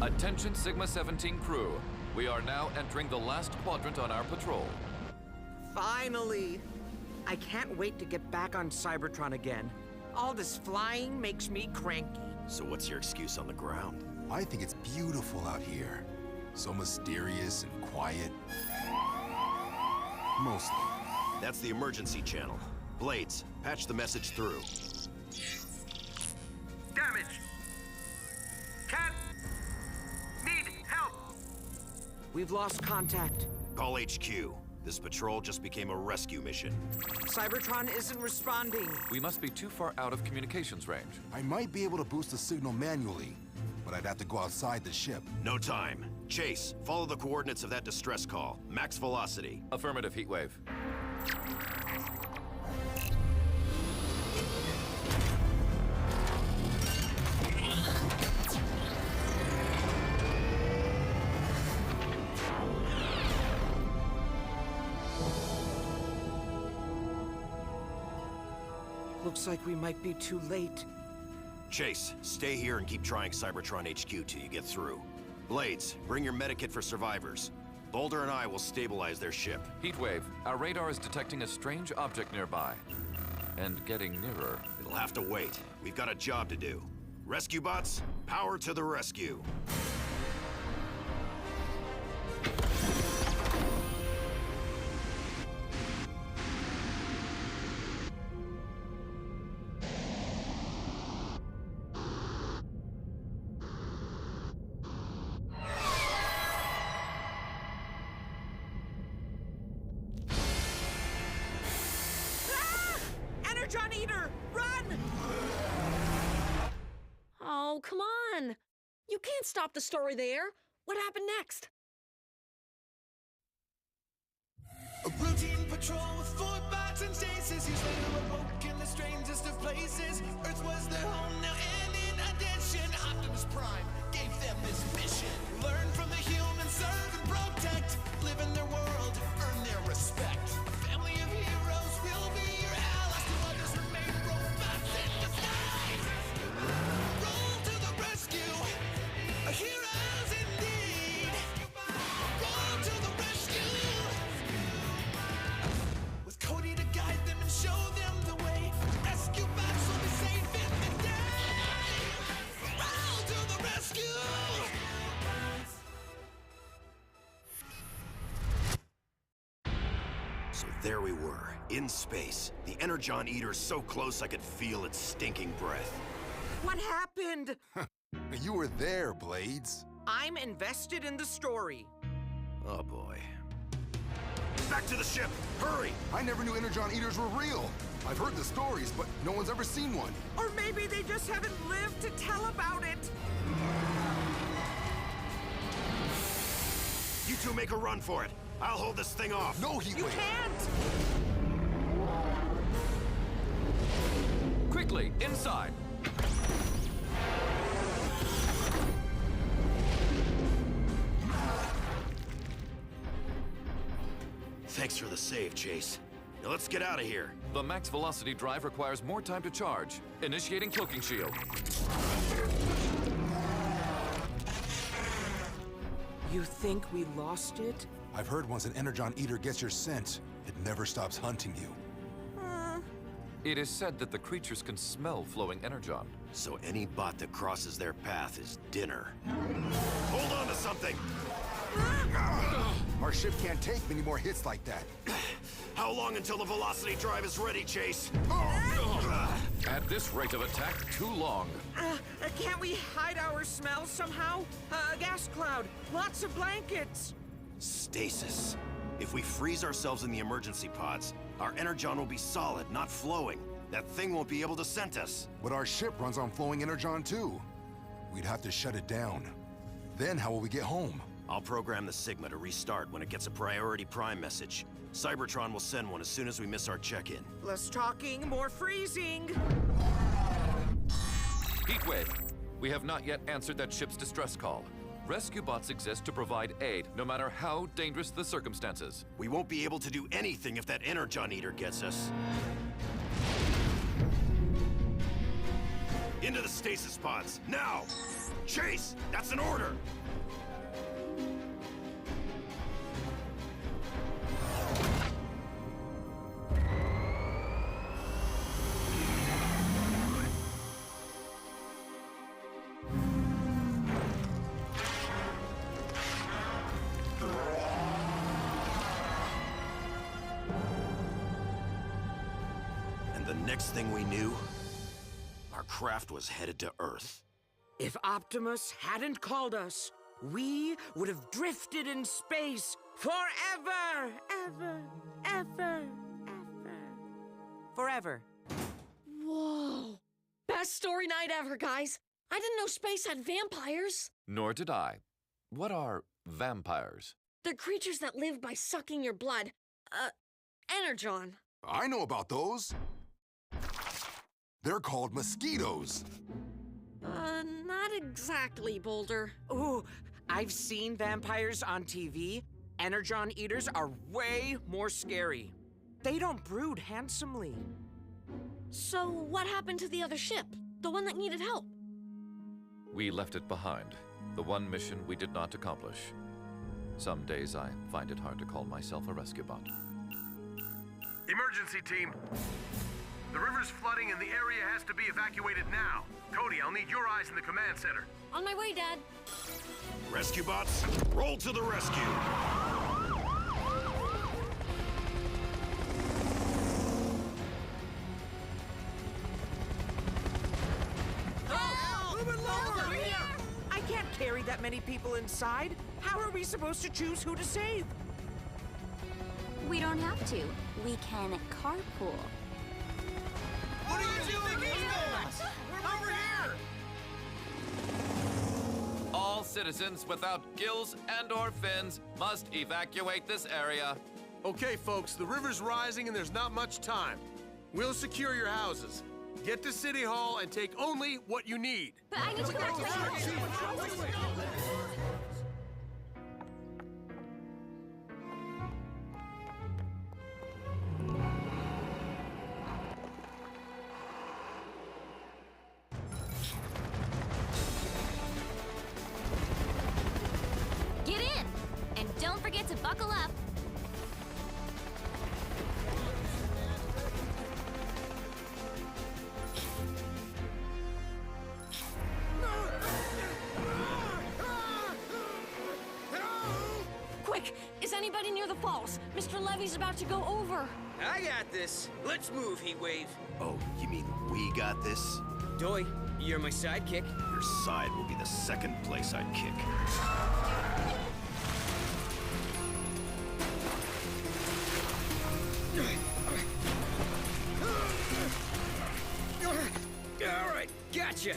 Attention Sigma-17 crew. We are now entering the last quadrant on our patrol. Finally! I can't wait to get back on Cybertron again. All this flying makes me cranky. So what's your excuse on the ground? I think it's beautiful out here. So mysterious and quiet. Mostly. That's the emergency channel. Blades, patch the message through. Damage! Can't! Need help! We've lost contact. Call HQ. This patrol just became a rescue mission. Cybertron isn't responding. We must be too far out of communications range. I might be able to boost the signal manually, but I'd have to go outside the ship. No time. Chase, follow the coordinates of that distress call. Max velocity. Affirmative, Heatwave. Looks like we might be too late. Chase, stay here and keep trying Cybertron HQ till you get through. Blades, bring your medikit for survivors. Boulder and I will stabilize their ship. Heatwave, our radar is detecting a strange object nearby. And getting nearer. It'll have to wait. We've got a job to do. Rescue bots, power to the rescue. Energon Eater, run! Oh, come on! You can't stop the story there. What happened next? A routine patrol with 4 bots and stasis. Years later, awoke in the strangest of places. Earth was their home now, and in addition, Optimus Prime gave them this mission. Learn from the humans, serve and protect. Live in their world, earn their respect. A family of heroes will be your allies. To others remain robots in disguise. Roll to the rescue, heroes indeed. Roll to the rescue. With Cody to guide them and show them the way. Rescue bots will be safe in the day. Roll to the rescue. So there we were, in space. The Energon Eater so close I could feel its stinking breath. What happened? You were there, Blades. I'm invested in the story. Oh boy. Back to the ship! Hurry! I never knew Energon Eaters were real. I've heard the stories, but no one's ever seen one. Or maybe they just haven't lived to tell about it. You two make a run for it. I'll hold this thing off. No, Heatwave. You can't! Quickly, inside! Thanks for the save, Chase. Now let's get out of here. The max velocity drive requires more time to charge. Initiating cloaking shield. You think we lost it? I've heard once an Energon Eater gets your scent, it never stops hunting you. It is said that the creatures can smell flowing energon. So any bot that crosses their path is dinner. Hold on to something! Our ship can't take many more hits like that. How long until the velocity drive is ready, Chase? At this rate of attack, too long. Can't we hide our smells somehow? A gas cloud, lots of blankets. Stasis. If we freeze ourselves in the emergency pods, our energon will be solid, not flowing. That thing won't be able to scent us. But our ship runs on flowing energon too. We'd have to shut it down. Then how will we get home? I'll program the Sigma to restart when it gets a priority prime message. Cybertron will send one as soon as we miss our check-in. Less talking, more freezing. Heatwave, we have not yet answered that ship's distress call. Rescue bots exist to provide aid, no matter how dangerous the circumstances. We won't be able to do anything if that Energon Eater gets us. Into the stasis pods, now! Chase! That's an order! And the next thing we knew, our craft was headed to Earth. If Optimus hadn't called us, we would have drifted in space forever! Ever, ever, ever. Forever. Whoa. Best story night ever, guys. I didn't know space had vampires. Nor did I. What are vampires? They're creatures that live by sucking your blood. Energon. I know about those. They're called mosquitoes. Not exactly, Boulder. Ooh, I've seen vampires on TV. Energon eaters are way more scary. They don't brood handsomely. So what happened to the other ship? The one that needed help? We left it behind. The one mission we did not accomplish. Some days I find it hard to call myself a rescue bot. Emergency team. The river's flooding and the area has to be evacuated now. Cody, I'll need your eyes in the command center. On my way, Dad. Rescue bots, roll to the rescue! I can't carry that many people inside. How are we supposed to choose who to save? We don't have to. We can carpool. What are you doing? We're over here! All citizens without gills and/or fins must evacuate this area. Okay, folks, the river's rising and there's not much time. We'll secure your houses. Get to City Hall and take only what you need. But I need to go back to the Get in! And don't forget to buckle up. Quick! Is anybody near the falls? Mr. Levy's about to go over. I got this. Let's move, Heatwave. Oh, you mean we got this? Doy, you're my sidekick. Your side will be the second place I'd kick. All right, gotcha.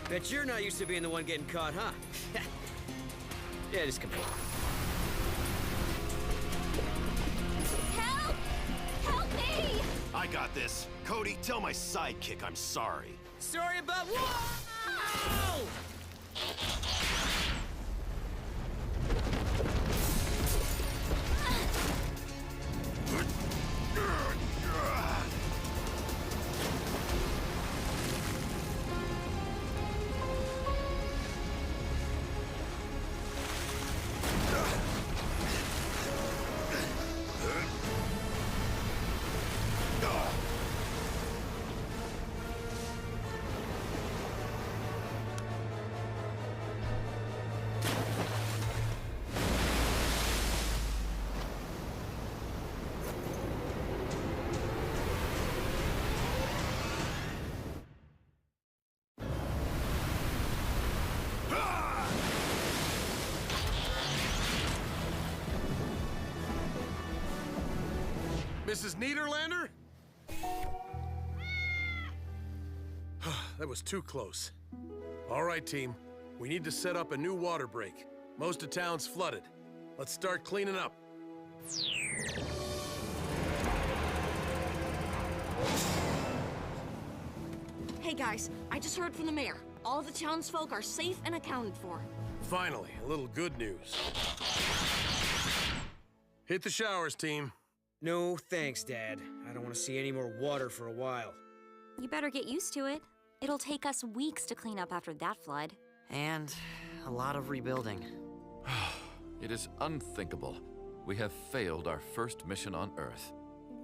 Bet you're not used to being the one getting caught, huh? Yeah, just come here. Help! Help me! I got this. Cody, tell my sidekick I'm sorry. Sorry about whoa! Mrs. Niederlander? That was too close. All right, team. We need to set up a new water break. Most of town's flooded. Let's start cleaning up. Hey guys, I just heard from the mayor. All the townsfolk are safe and accounted for. Finally, a little good news. Hit the showers, team. No thanks, Dad. I don't want to see any more water for a while. You better get used to it. It'll take us weeks to clean up after that flood. And a lot of rebuilding. It is unthinkable. We have failed our first mission on Earth.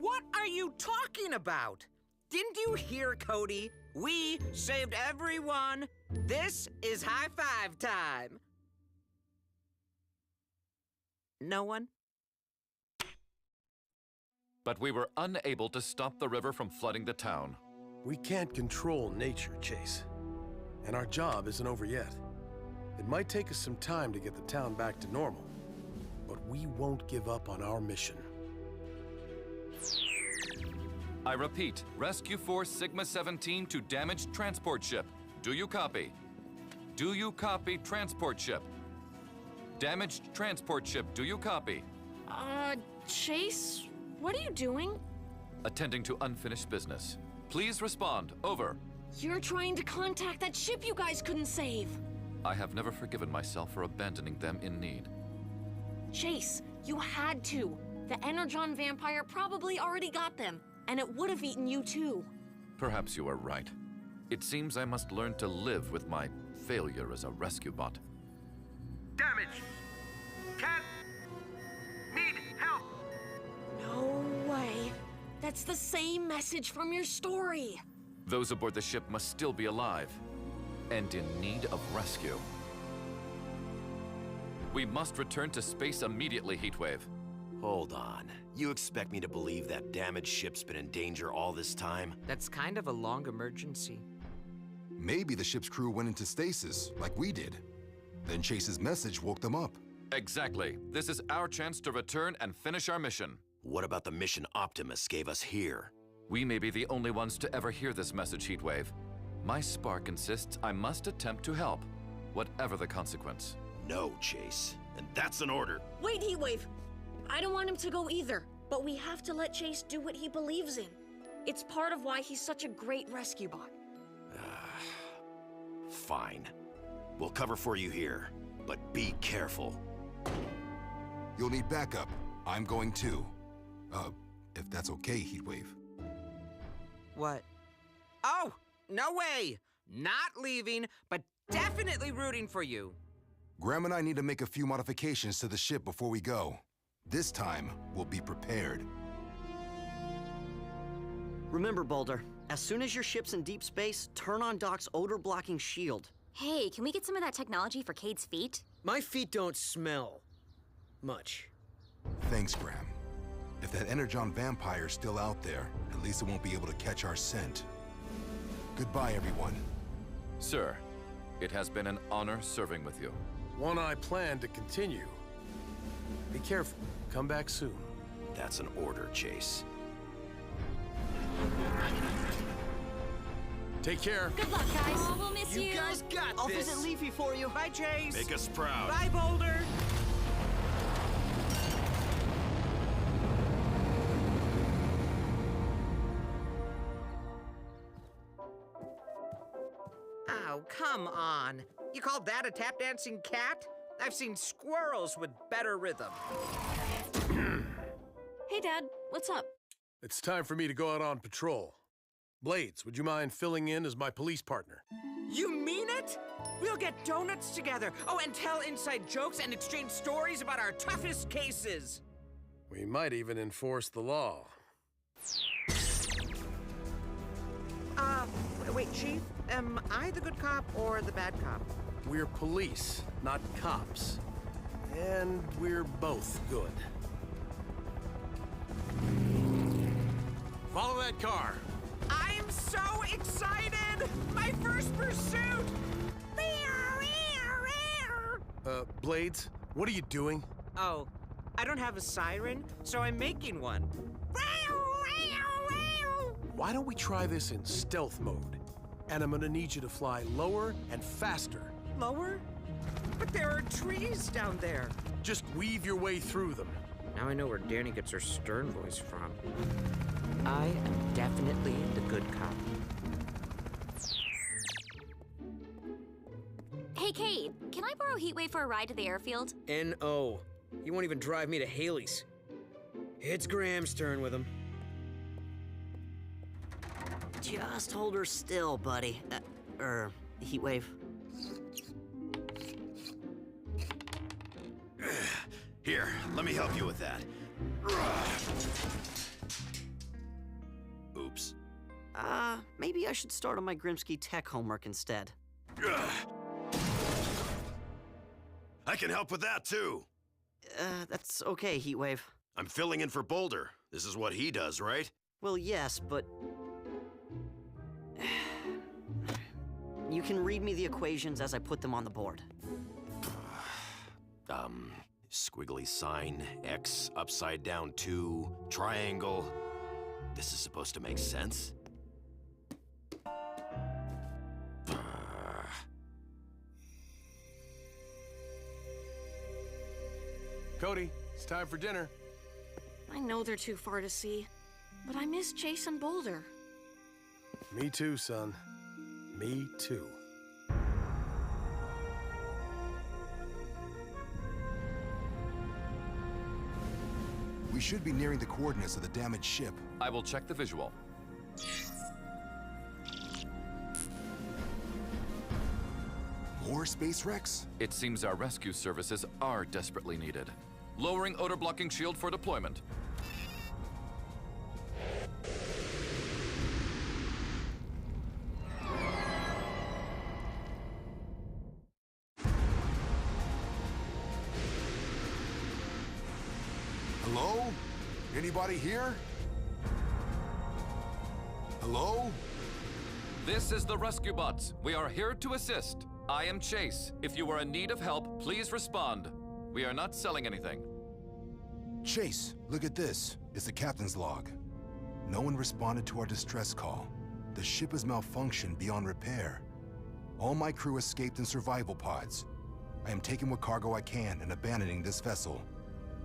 What are you talking about? Didn't you hear, Cody? We saved everyone. This is high five time. No one? But we were unable to stop the river from flooding the town. We can't control nature, Chase. And our job isn't over yet. It might take us some time to get the town back to normal, but we won't give up on our mission. I repeat, Rescue Force Sigma-17 to damaged transport ship. Do you copy? Do you copy transport ship? Damaged transport ship, do you copy? Chase, what are you doing? Attending to unfinished business. Please respond. Over. You're trying to contact that ship you guys couldn't save. I have never forgiven myself for abandoning them in need. Chase, you had to. The Energon vampire probably already got them, and it would have eaten you too. Perhaps you are right. It seems I must learn to live with my failure as a rescue bot. Damage. Cat. Need help. No way. That's the same message from your story. Those aboard the ship must still be alive and in need of rescue. We must return to space immediately, Heatwave. Hold on. You expect me to believe that damaged ship's been in danger all this time? That's kind of a long emergency. Maybe the ship's crew went into stasis, like we did. Then Chase's message woke them up. Exactly. This is our chance to return and finish our mission. What about the mission Optimus gave us here? We may be the only ones to ever hear this message, Heatwave. My spark insists I must attempt to help, whatever the consequence. No, Chase. And that's an order. Wait, Heatwave. I don't want him to go either, but we have to let Chase do what he believes in. It's part of why he's such a great rescue bot. Fine. We'll cover for you here, but be careful. You'll need backup. I'm going too. If that's okay, Heatwave. What? Oh, no way! Not leaving, but definitely rooting for you. Graham and I need to make a few modifications to the ship before we go. This time, we'll be prepared. Remember, Boulder, as soon as your ship's in deep space, turn on Doc's odor-blocking shield. Hey, can we get some of that technology for Cade's feet? My feet don't smell much. Thanks, Graham. If that Energon vampire's still out there, at least it won't be able to catch our scent. Goodbye, everyone. Sir, it has been an honor serving with you. One I plan to continue. Be careful. Come back soon. That's an order, Chase. Take care. Good luck, guys. Oh, we'll miss you. You guys got I'll this. visit Leafy for you. Bye, Chase. Make us proud. Bye, Boulder. Oh, come on. You call that a tap dancing cat? I've seen squirrels with better rhythm. Hey, Dad, what's up? It's time for me to go out on patrol. Blades, would you mind filling in as my police partner? You mean it? We'll get donuts together. Oh, and tell inside jokes and exchange stories about our toughest cases. We might even enforce the law. Wait, Chief, am I the good cop or the bad cop? We're police, not cops. And we're both good. Follow that car. I'm so excited! My first pursuit! Blades, what are you doing? Oh, I don't have a siren, so I'm making one. Why don't we try this in stealth mode? And I'm gonna need you to fly lower and faster. Lower? But there are trees down there. Just weave your way through them. Now I know where Danny gets her stern voice from. I am definitely the good cop. Hey, Cade, can I borrow Heatwave for a ride to the airfield? N.O. He won't even drive me to Haley's. It's Graham's turn with him. Just hold her still, buddy. Heatwave. Here, let me help you with that. Oops. Maybe I should start on my Grimsky tech homework instead. I can help with that, too. That's okay, Heatwave. I'm filling in for Boulder. This is what he does, right? Well, yes, but... You can read me the equations as I put them on the board. Squiggly sign, X, upside down 2, triangle. This is supposed to make sense? Cody, it's time for dinner. I know they're too far to see, but I miss Chase and Boulder. Me too, son. Me too. We should be nearing the coordinates of the damaged ship. I will check the visual. More space wrecks? It seems our rescue services are desperately needed. Lowering odor blocking shield for deployment. Hello? Anybody here? Hello? This is the rescue bots. We are here to assist. I am Chase. If you are in need of help, please respond. We are not selling anything. Chase, look at this. It's the captain's log. No one responded to our distress call. The ship is malfunctioned beyond repair. All my crew escaped in survival pods. I am taking what cargo I can and abandoning this vessel.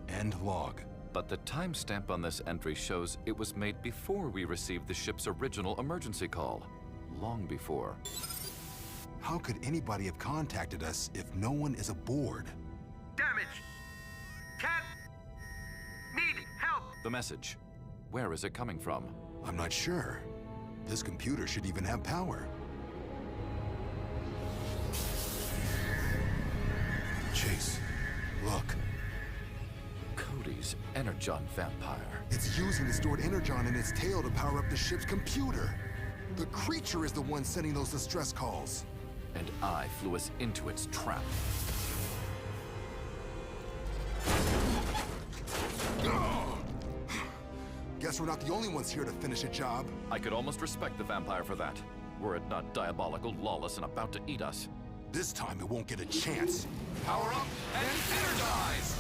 End log. But the timestamp on this entry shows it was made before we received the ship's original emergency call. Long before. How could anybody have contacted us if no one is aboard? Damage! Can't... Need help! The message. Where is it coming from? I'm not sure. This computer should even have power. Chase, look. Cody's Energon vampire. It's using the stored Energon in its tail to power up the ship's computer. The creature is the one sending those distress calls. And I flew us into its trap. Guess we're not the only ones here to finish a job. I could almost respect the vampire for that, were it not diabolical, lawless, and about to eat us. This time it won't get a chance. Power up and energize!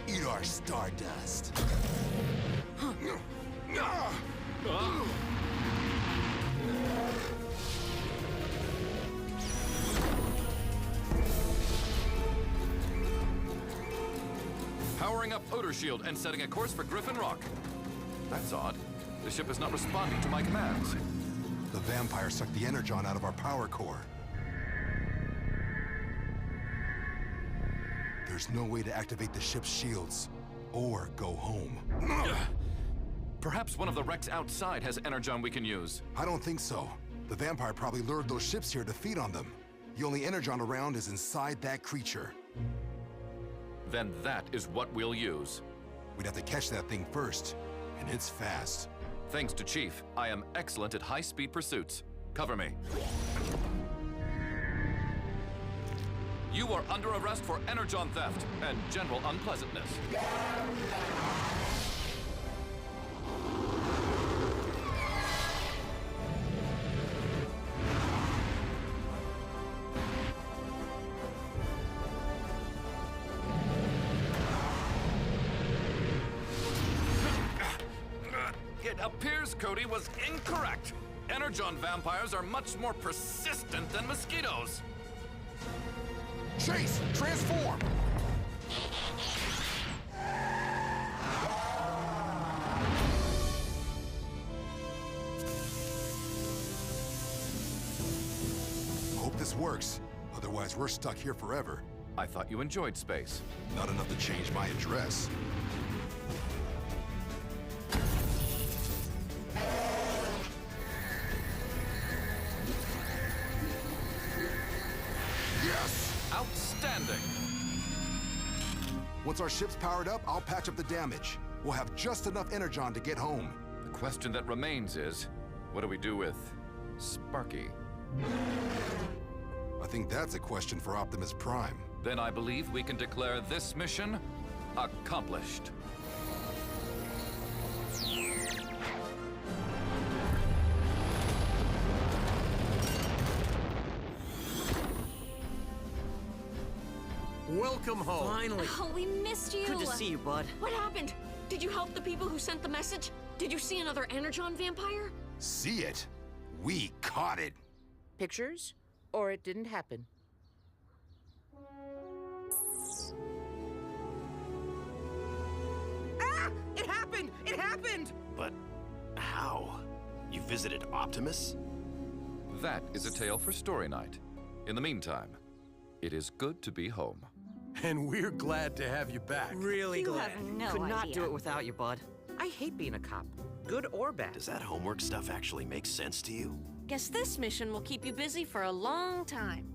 Eat our stardust. Powering up odor shield and setting a course for Griffin Rock. That's odd. The ship is not responding to my commands. The vampire sucked the Energon out of our power core. There's no way to activate the ship's shields, or go home. Perhaps one of the wrecks outside has Energon we can use. I don't think so. The vampire probably lured those ships here to feed on them. The only Energon around is inside that creature. Then that is what we'll use. We'd have to catch that thing first, and it's fast. Thanks to Chief, I am excellent at high-speed pursuits. Cover me. You are under arrest for Energon theft and general unpleasantness. It appears Cody was incorrect. Energon vampires are much more persistent than mosquitoes. Chase, transform! Hope this works. Otherwise, we're stuck here forever. I thought you enjoyed space. Not enough to change my address. Yes! Outstanding! Once our ship's powered up, I'll patch up the damage. We'll have just enough energon to get home. The question that remains is, what do we do with Sparky? I think that's a question for Optimus Prime. Then I believe we can declare this mission accomplished. Welcome home. Finally. Oh, we missed you. Good to see you, bud. What happened? Did you help the people who sent the message? Did you see another Energon vampire? See it? We caught it. Pictures? Or it didn't happen? Ah! It happened! It happened! But how? You visited Optimus? That is a tale for story night. In the meantime, it is good to be home. And we're glad to have you back. Really You glad. have no Could idea. not do it without you, bud. I hate being a cop, good or bad. Does that homework stuff actually make sense to you? Guess this mission will keep you busy for a long time.